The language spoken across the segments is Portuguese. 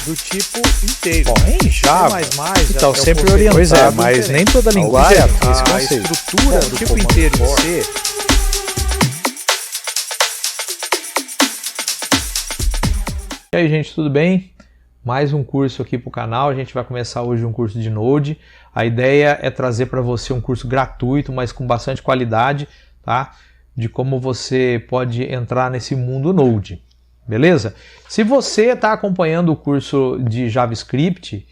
do tipo inteiro. Bom, em Java, então sempre orientado, pois é, mas diferente. nem toda linguagem tem esse A conceito. estrutura do tipo inteiro em C. E aí, gente, tudo bem? Mais um curso aqui para o canal. A gente vai começar hoje um curso de Node. A ideia é trazer para você um curso gratuito, mas com bastante qualidade, tá? De como você pode entrar nesse mundo Node, beleza? Se você está acompanhando o curso de JavaScript,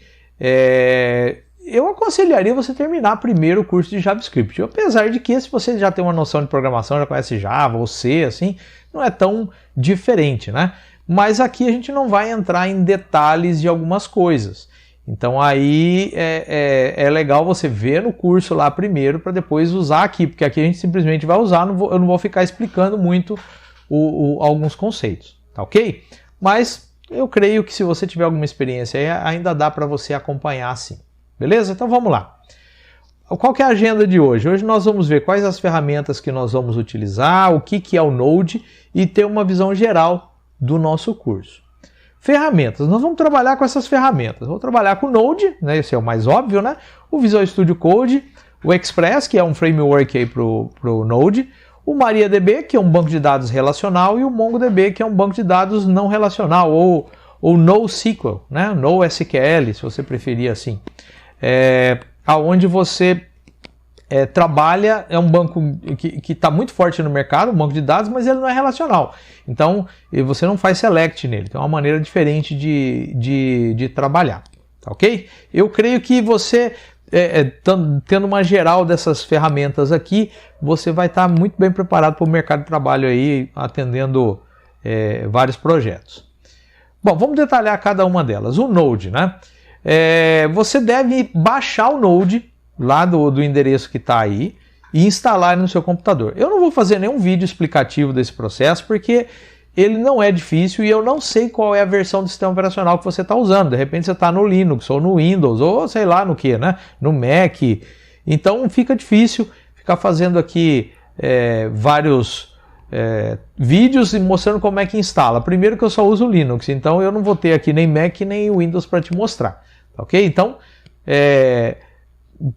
eu aconselharia você terminar primeiro o curso de JavaScript. Apesar de que, se você já tem uma noção de programação, já conhece Java ou C, assim, não é tão diferente, né? Mas aqui a gente não vai entrar em detalhes de algumas coisas. Então aí é legal você ver no curso lá primeiro para depois usar aqui, porque aqui a gente simplesmente vai usar, eu não vou ficar explicando muito alguns conceitos, tá ok? Mas eu creio que se você tiver alguma experiência aí, ainda dá para você acompanhar assim, beleza? Então vamos lá. Qual que é a agenda de hoje? Hoje nós vamos ver quais as ferramentas que nós vamos utilizar, o que é o Node e ter uma visão geral do nosso curso. Ferramentas, nós vamos trabalhar com essas ferramentas. Vou trabalhar com o Node, né? Esse é o mais óbvio, né? O Visual Studio Code, o Express, que é um framework aí para o Node, o MariaDB, que é um banco de dados relacional, e o MongoDB, que é um banco de dados não relacional, ou NoSQL, né? NoSQL, se você preferir assim. Aonde você trabalha, é um banco que está muito forte no mercado, um banco de dados, mas ele não é relacional. Então, você não faz select nele, tem uma maneira diferente de trabalhar, tá ok? Eu creio que você, tendo uma geral dessas ferramentas aqui, você vai estar muito bem preparado para o mercado de trabalho aí, atendendo vários projetos. Bom, vamos detalhar cada uma delas. O Node, né? Você deve baixar o Node lá do endereço que está aí e instalar no seu computador. Eu não vou fazer nenhum vídeo explicativo desse processo porque ele não é difícil e eu não sei qual é a versão do sistema operacional que você está usando. De repente você está no Linux ou no Windows ou sei lá no que, né? No Mac. Então fica difícil ficar fazendo aqui vários vídeos e mostrando como é que instala. Primeiro que eu só uso o Linux, então eu não vou ter aqui nem Mac nem Windows para te mostrar, ok? Então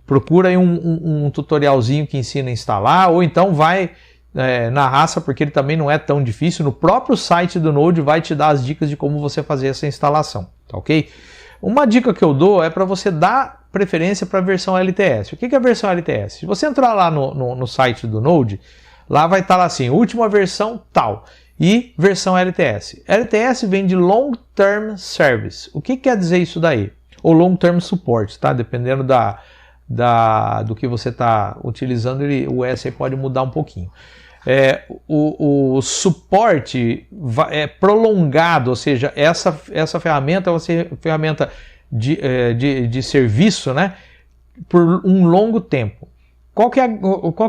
procura aí um tutorialzinho que ensina a instalar, ou então vai na raça, porque ele também não é tão difícil. No próprio site do Node vai te dar as dicas de como você fazer essa instalação, tá ok? Uma dica que eu dou é para você dar preferência para a versão LTS. O que é a versão LTS? Se você entrar lá no site do Node, lá vai estar lá assim, última versão tal, e versão LTS. LTS vem de Long Term Service. O que quer dizer isso daí? Ou Long Term Support, tá? Dependendo do que você está utilizando, o S aí pode mudar um pouquinho. O suporte é prolongado, ou seja, essa ferramenta é uma ferramenta de serviço, né, por um longo tempo. Qual que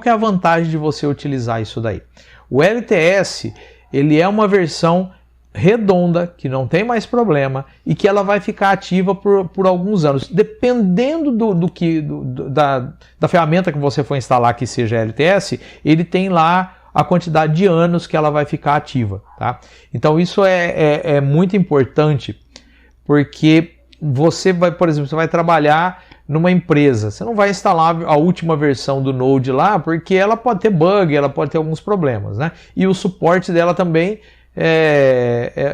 é a vantagem de você utilizar isso daí? O LTS ele é uma versão redonda, que não tem mais problema e que ela vai ficar ativa por alguns anos. Dependendo da ferramenta que você for instalar que seja LTS, ele tem lá a quantidade de anos que ela vai ficar ativa, tá? Então isso é muito importante, porque você vai, por exemplo, você vai trabalhar numa empresa, você não vai instalar a última versão do Node lá, porque ela pode ter bug, ela pode ter alguns problemas, né? E o suporte dela também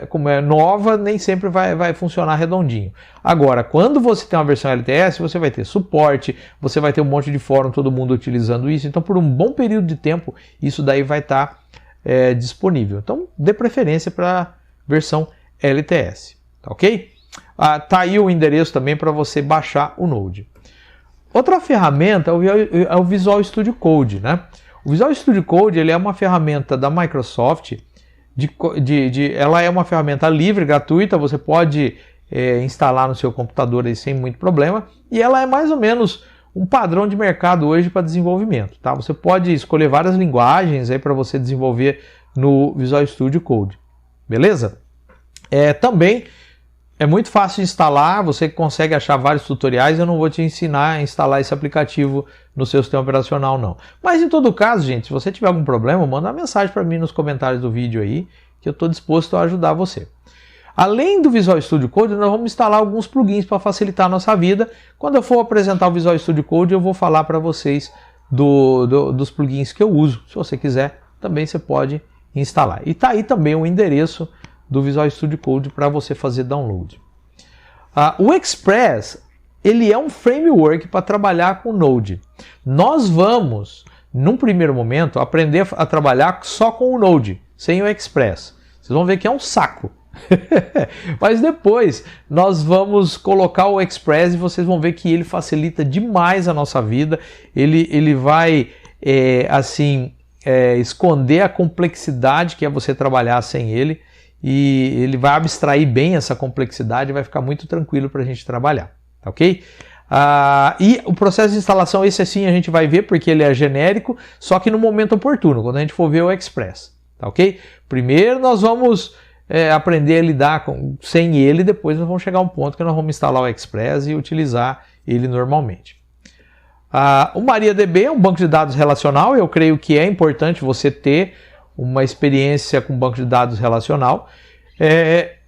como é nova, nem sempre vai funcionar redondinho. Agora, quando você tem uma versão LTS, você vai ter suporte, você vai ter um monte de fórum, todo mundo utilizando isso, então por um bom período de tempo, isso daí vai estar disponível. Então, dê preferência para a versão LTS, tá ok? Tá aí o endereço também para você baixar o Node. Outra ferramenta é o Visual Studio Code, né? O Visual Studio Code ele é uma ferramenta da Microsoft. Ela é uma ferramenta livre, gratuita, você pode instalar no seu computador aí sem muito problema, e ela é mais ou menos um padrão de mercado hoje para desenvolvimento, tá? Você pode escolher várias linguagens aí para você desenvolver no Visual Studio Code, beleza? Também é muito fácil de instalar, você consegue achar vários tutoriais, eu não vou te ensinar a instalar esse aplicativo no seu sistema operacional não. Mas em todo caso, gente, se você tiver algum problema, manda uma mensagem para mim nos comentários do vídeo aí, que eu estou disposto a ajudar você. Além do Visual Studio Code, nós vamos instalar alguns plugins para facilitar a nossa vida. Quando eu for apresentar o Visual Studio Code, eu vou falar para vocês dos plugins que eu uso. Se você quiser, também você pode instalar. E está aí também o endereço do Visual Studio Code para você fazer download. O Express, ele é um framework para trabalhar com Node. Nós vamos, num primeiro momento, aprender a trabalhar só com o Node, sem o Express. Vocês vão ver que é um saco. Mas depois nós vamos colocar o Express e vocês vão ver que ele facilita demais a nossa vida. Ele vai esconder a complexidade que é você trabalhar sem ele, e ele vai abstrair bem essa complexidade e vai ficar muito tranquilo para a gente trabalhar, tá ok? E o processo de instalação, esse assim a gente vai ver porque ele é genérico, só que no momento oportuno, quando a gente for ver o Express, tá ok? Primeiro nós vamos aprender a lidar sem ele, depois nós vamos chegar a um ponto que nós vamos instalar o Express e utilizar ele normalmente. O MariaDB é um banco de dados relacional. Eu creio que é importante você ter uma experiência com banco de dados relacional.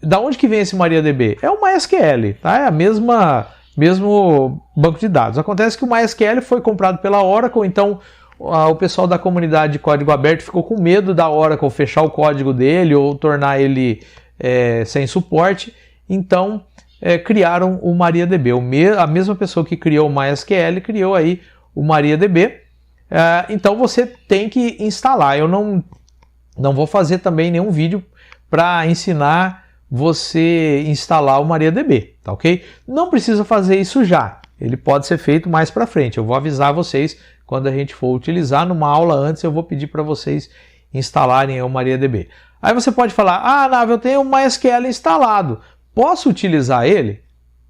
Da onde que vem esse MariaDB? É o MySQL, tá? É mesmo banco de dados. Acontece que o MySQL foi comprado pela Oracle, então o pessoal da comunidade de código aberto ficou com medo da Oracle fechar o código dele ou tornar ele sem suporte, então criaram o MariaDB. A mesma pessoa que criou o MySQL criou aí o MariaDB. Então você tem que instalar. Eu não vou fazer também nenhum vídeo para ensinar você instalar o MariaDB, tá ok? Não precisa fazer isso já. Ele pode ser feito mais para frente. Eu vou avisar vocês quando a gente for utilizar. Numa aula antes eu vou pedir para vocês instalarem o MariaDB. Aí você pode falar, Nave, eu tenho o MySQL instalado. Posso utilizar ele?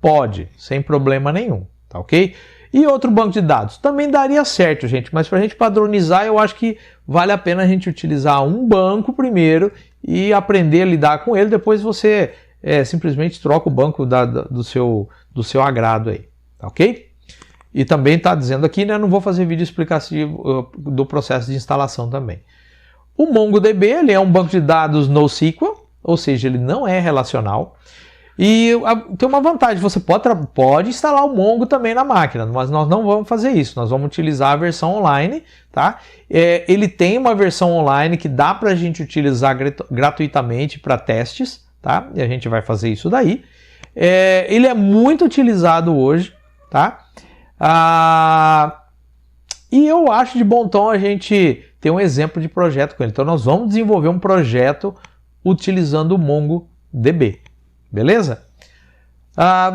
Pode, sem problema nenhum, tá ok? E outro banco de dados? Também daria certo, gente, mas para a gente padronizar, eu acho que vale a pena a gente utilizar um banco primeiro e aprender a lidar com ele. Depois você simplesmente troca o banco do seu agrado aí, tá ok? E também está dizendo aqui, né, não vou fazer vídeo explicativo do processo de instalação também. O MongoDB, ele é um banco de dados NoSQL, ou seja, ele não é relacional. E tem uma vantagem, você pode instalar o Mongo também na máquina, mas nós não vamos fazer isso, nós vamos utilizar a versão online, tá? Ele tem uma versão online que dá para a gente utilizar gratuitamente para testes, tá? E a gente vai fazer isso daí. Ele é muito utilizado hoje, tá? E eu acho de bom tom a gente ter um exemplo de projeto com ele. Então nós vamos desenvolver um projeto utilizando o MongoDB. Beleza?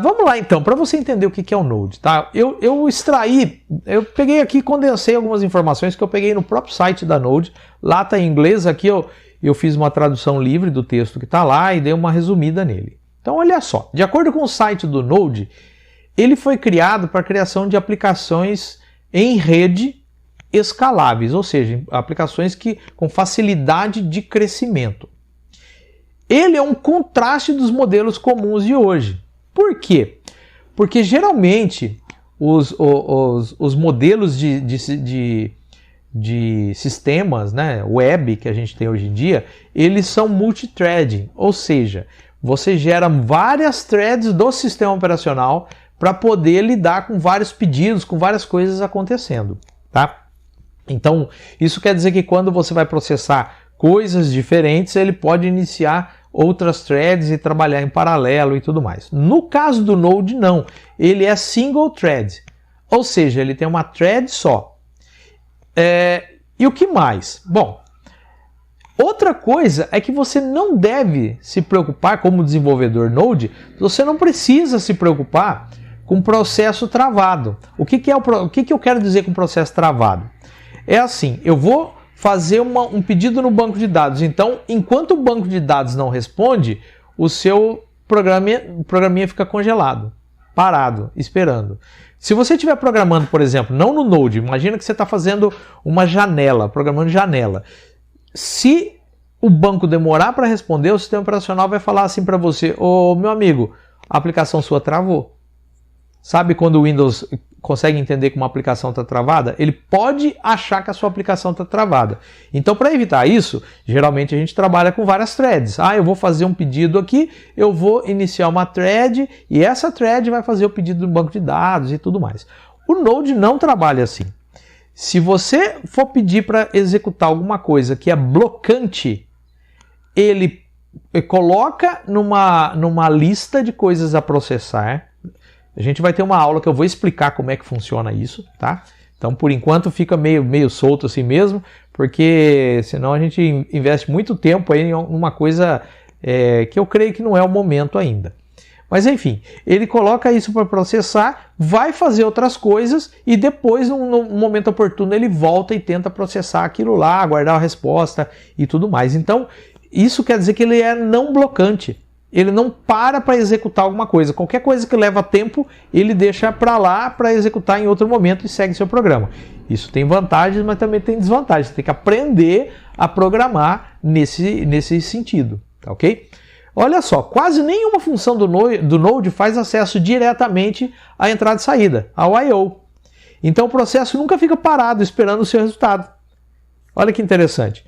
Vamos lá então, para você entender o que é o Node, tá? Eu peguei aqui, condensei algumas informações que eu peguei no próprio site da Node. Lá está em inglês, aqui eu fiz uma tradução livre do texto que está lá e dei uma resumida nele. Então olha só, de acordo com o site do Node, ele foi criado para a criação de aplicações em rede escaláveis, ou seja, aplicações com facilidade de crescimento. Ele é um contraste dos modelos comuns de hoje. Por quê? Porque geralmente os modelos de sistemas, né, web que a gente tem hoje em dia, eles são multithreading, ou seja, você gera várias threads do sistema operacional para poder lidar com vários pedidos, com várias coisas acontecendo, tá? Então, isso quer dizer que quando você vai processar coisas diferentes, ele pode iniciar outras threads e trabalhar em paralelo e tudo mais. No caso do Node, não. Ele é single thread, ou seja, ele tem uma thread só. E o que mais? Bom, outra coisa é que você não deve se preocupar, como desenvolvedor Node, você não precisa se preocupar com processo travado. O que eu quero dizer com processo travado? É assim, eu vou fazer um pedido no banco de dados. Então, enquanto o banco de dados não responde, o seu programinha fica congelado, parado, esperando. Se você estiver programando, por exemplo, não no Node, imagina que você está fazendo uma janela, programando janela. Se o banco demorar para responder, o sistema operacional vai falar assim para você: ô meu amigo, a aplicação sua travou. Sabe quando o Windows consegue entender que uma aplicação está travada? Ele pode achar que a sua aplicação está travada. Então, para evitar isso, geralmente a gente trabalha com várias threads. Eu vou fazer um pedido aqui, eu vou iniciar uma thread e essa thread vai fazer o pedido do banco de dados e tudo mais. O Node não trabalha assim. Se você for pedir para executar alguma coisa que é blocante, ele coloca numa lista de coisas a processar. A gente vai ter uma aula que eu vou explicar como é que funciona isso, tá? Então, por enquanto, fica meio solto assim mesmo, porque senão a gente investe muito tempo aí em uma coisa que eu creio que não é o momento ainda. Mas enfim, ele coloca isso para processar, vai fazer outras coisas e depois, no momento oportuno, ele volta e tenta processar aquilo lá, aguardar a resposta e tudo mais. Então, isso quer dizer que ele é não blocante. Ele não para executar alguma coisa. Qualquer coisa que leva tempo, ele deixa para lá para executar em outro momento e segue seu programa. Isso tem vantagens, mas também tem desvantagens. Você tem que aprender a programar nesse sentido, tá ok? Olha só, quase nenhuma função do Node faz acesso diretamente à entrada e saída, ao I/O. Então o processo nunca fica parado esperando o seu resultado. Olha que interessante.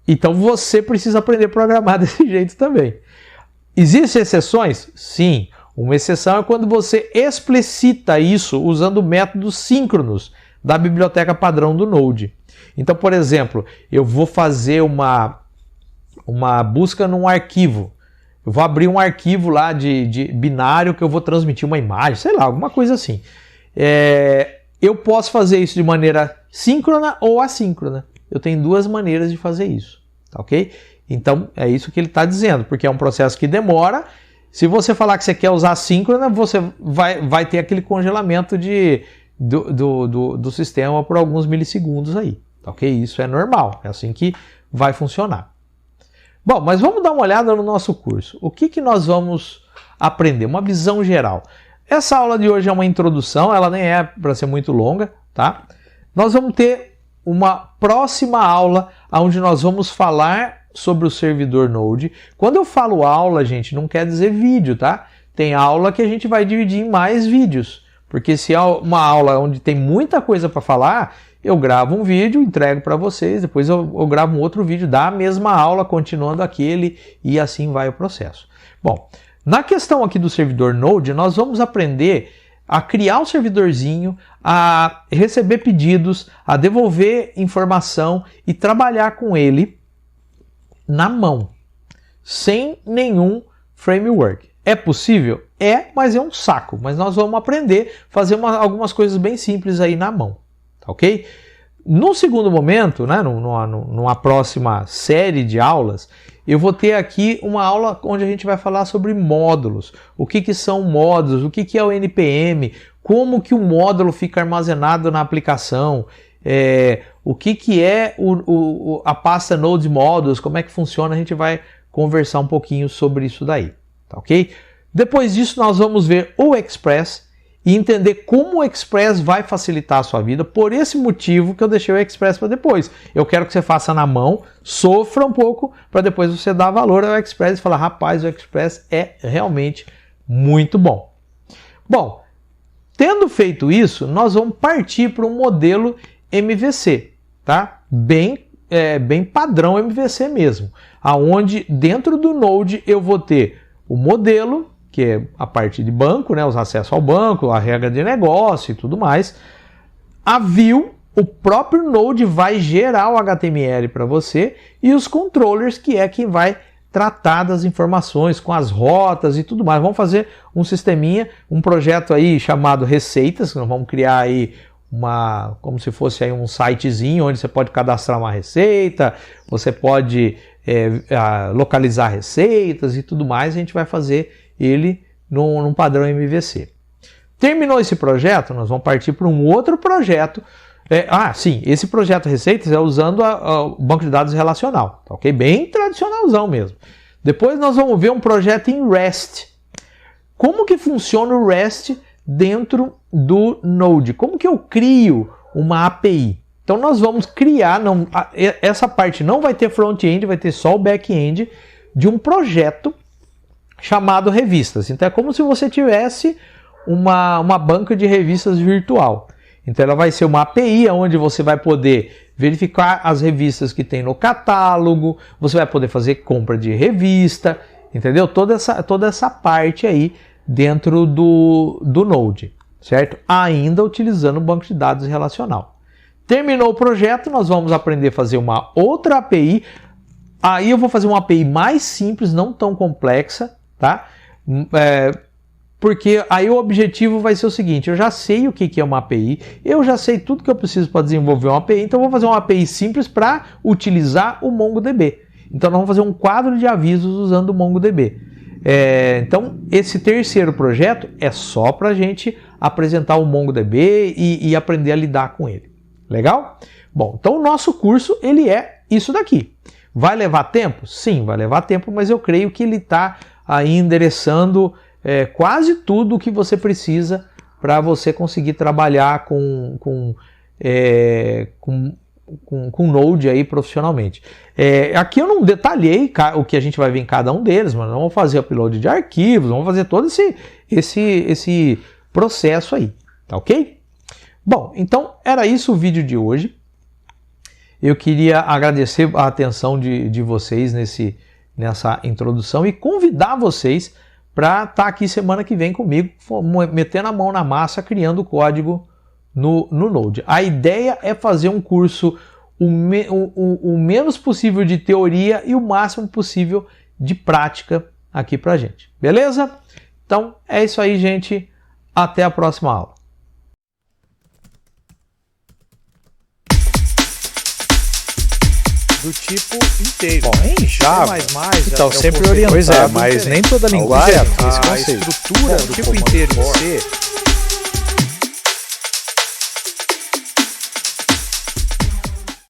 Então você precisa aprender a programar desse jeito também. Existem exceções? Sim. Uma exceção é quando você explicita isso usando métodos síncronos da biblioteca padrão do Node. Então, por exemplo, eu vou fazer uma busca num arquivo. Eu vou abrir um arquivo lá de binário que eu vou transmitir uma imagem, sei lá, alguma coisa assim. Eu posso fazer isso de maneira síncrona ou assíncrona. Eu tenho duas maneiras de fazer isso, tá ok? Então, é isso que ele está dizendo, porque é um processo que demora. Se você falar que você quer usar assíncrona, você vai ter aquele congelamento do sistema por alguns milissegundos aí, tá ok? Isso é normal, é assim que vai funcionar. Bom, mas vamos dar uma olhada no nosso curso. O que nós vamos aprender? Uma visão geral. Essa aula de hoje é uma introdução, ela nem é para ser muito longa, tá? Nós vamos ter uma próxima aula onde nós vamos falar sobre o servidor Node. Quando eu falo aula, gente, não quer dizer vídeo, tá? Tem aula que a gente vai dividir em mais vídeos, porque se é uma aula onde tem muita coisa para falar, eu gravo um vídeo, entrego para vocês, depois eu gravo um outro vídeo da mesma aula, continuando aquele, e assim vai o processo. Bom, na questão aqui do servidor Node, nós vamos aprender a criar um servidorzinho, a receber pedidos, a devolver informação e trabalhar com ele na mão, sem nenhum framework. É possível? É, mas é um saco. Mas nós vamos aprender a fazer algumas coisas bem simples aí na mão, tá ok? No segundo momento, né, numa próxima série de aulas, eu vou ter aqui uma aula onde a gente vai falar sobre módulos. O que são módulos, o que é o NPM, como que o módulo fica armazenado na aplicação, o que é a pasta Node Modules, como é que funciona, a gente vai conversar um pouquinho sobre isso daí, tá ok? Depois disso nós vamos ver o Express e entender como o Express vai facilitar a sua vida. Por esse motivo que eu deixei o Express para depois. Eu quero que você faça na mão, sofra um pouco, para depois você dar valor ao Express e falar, rapaz, o Express é realmente muito bom. Bom, tendo feito isso, nós vamos partir para um modelo MVC, tá? Bem padrão MVC mesmo, aonde dentro do Node eu vou ter o modelo, que é a parte de banco, né, os acessos ao banco, a regra de negócio e tudo mais. A view, o próprio Node vai gerar o HTML para você, e os controllers, que é quem vai tratar das informações com as rotas e tudo mais. Vamos fazer um sisteminha, um projeto aí chamado Receitas, que nós vamos criar aí como se fosse aí um sitezinho onde você pode cadastrar uma receita, você pode localizar receitas e tudo mais. A gente vai fazer ele num padrão MVC. Terminou esse projeto, nós vamos partir para um outro projeto. Sim, esse projeto Receitas é usando o banco de dados relacional, tá ok? Bem tradicionalzão mesmo. Depois nós vamos ver um projeto em REST. Como que funciona o REST dentro do Node? Como que eu crio uma API? Então nós vamos criar, essa parte não vai ter front-end, vai ter só o back-end de um projeto chamado Revistas. Então é como se você tivesse uma banca de revistas virtual. Então ela vai ser uma API onde você vai poder verificar as revistas que tem no catálogo, você vai poder fazer compra de revista, entendeu? Toda essa parte aí dentro do Node, certo? Ainda utilizando o banco de dados relacional. Terminou o projeto, nós vamos aprender a fazer uma outra API. Aí eu vou fazer uma API mais simples, não tão complexa, tá? Porque aí o objetivo vai ser o seguinte, eu já sei o que é uma API, eu já sei tudo que eu preciso para desenvolver uma API, então eu vou fazer uma API simples para utilizar o MongoDB. Então nós vamos fazer um quadro de avisos usando o MongoDB. Então esse terceiro projeto é só para a gente apresentar o MongoDB e aprender a lidar com ele. Legal? Bom, então o nosso curso ele é isso daqui. Vai levar tempo? Sim, vai levar tempo, mas eu creio que ele está aí endereçando quase tudo o que você precisa para você conseguir trabalhar com Node aí profissionalmente. Aqui eu não detalhei o que a gente vai ver em cada um deles, mas vamos fazer upload de arquivos, vamos fazer todo esse processo aí, tá ok? Bom, então era isso o vídeo de hoje. Eu queria agradecer a atenção de vocês nessa introdução e convidar vocês para estar aqui semana que vem comigo, metendo a mão na massa, criando código no Node. A ideia é fazer um curso o menos possível de teoria e o máximo possível de prática aqui pra gente. Beleza? Então é isso aí, gente. Até a próxima aula. Do tipo inteiro. Bom, em Java, então sempre orientado. Pois é, mas nem toda linguagem tem esse a conceito. estrutura Do do tipo comando inteiro for C